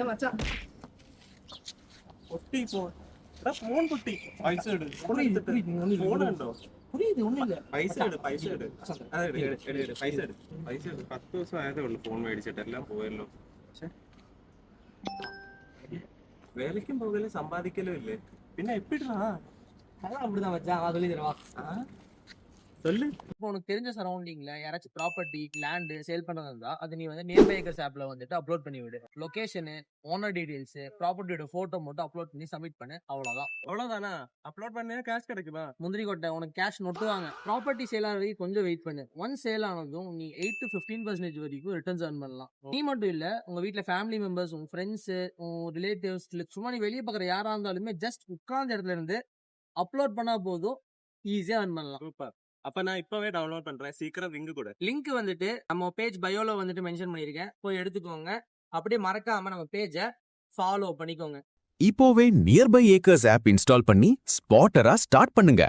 ஏன் மச்சான் പൊട്ടി ഫോൺ എടാ ഫോൺ പൊട്ടി പൈസ ഇട് ഫോൺ എടുത്തിട്ട് ഫോൺ ഉണ്ടോ புரியுது ஒண்ணும் இல்ல പൈസ ഇട് പൈസ ഇട് അതെ ഇട് പൈസ ഇട് പൈസ ഇട് 10 ദിവസം ആയതേ ഉള്ളൂ ഫോൺ മേടിച്ചിട്ട് എല്ലാം പോയല്ലോ പക്ഷെ വേലയ്ക്കും പോകലും സമ്പാദിക്കലും ഇല്ലേ പിന്നെ എപ്പിടാ அதான் அப்படிதான் மச்சான் நான் சொல்லி தரவா சொல்லு. இப்போ உனக்கு தெரிஞ்ச சரௌண்டிங்ல யாராச்சும் ப்ராப்பர்ட்டி லேண்ட் சேல் பண்றதா இருந்தா அது நீ வந்து நியர் பை ஏக்கர்ஸ் ஆப்ல வந்துட்டு அப்லோட் பண்ணி விடு. லொகேஷன், ஓனர் டீடைல்ஸ், ப்ராப்பர்ட்டியோட போட்டோ மட்டும் அப்லோட் பண்ணி சப்மிட் பண்ணு. அவ்வளவுதான். அவ்வளவுதானா? அப்லோட் பண்ணா கேஷ் கிடைக்குமா? முந்திரி கொட்டை உனக்கு கேஷ் நொட்டுவாங்க. ப்ராப்பர்ட்டி சேல் ஆன வரைக்கும் கொஞ்சம் வெயிட் பண்ணு. ஒன் சேல் ஆனதும் நீ 8 to 15% வரைக்கும் ரிட்டர்ன்ஸ் earn பண்ணலாம். நீ மட்டும் இல்ல, உங்க வீட்ல ஃபேமிலி மெம்பர்ஸ், உங்க ஃப்ரெண்ட்ஸ், உங்க ரிலேட்டிவ்ஸ், சும்மா நீ வெளியே பாக்குற யாரா இருந்தாலுமே ஜஸ்ட் உட்கார்ந்த இடத்துல இருந்து அப்லோட் பண்ணா போதும், ஈஸியா earn பண்ணலாம். சூப்பர். அப்ப நான் இப்பவே டவுன்லோட் பண்றேன். சீக்கிரம் லிங்க் கொடு. லிங்க் வந்துட்டு நம்ம பேஜ் பயோல வந்துட்டு மென்ஷன் பண்ணிருக்கேன், போய் எடுத்துக்கோங்க. அப்படியே மறக்காம நம்ம பேஜை ஃபாலோ பண்ணிக்கோங்க. இப்போவே நியர்பை ஏக்கர்ஸ் ஆப் இன்ஸ்டால் பண்ணி ஸ்பாட்டரா ஸ்டார்ட் பண்ணுங்க.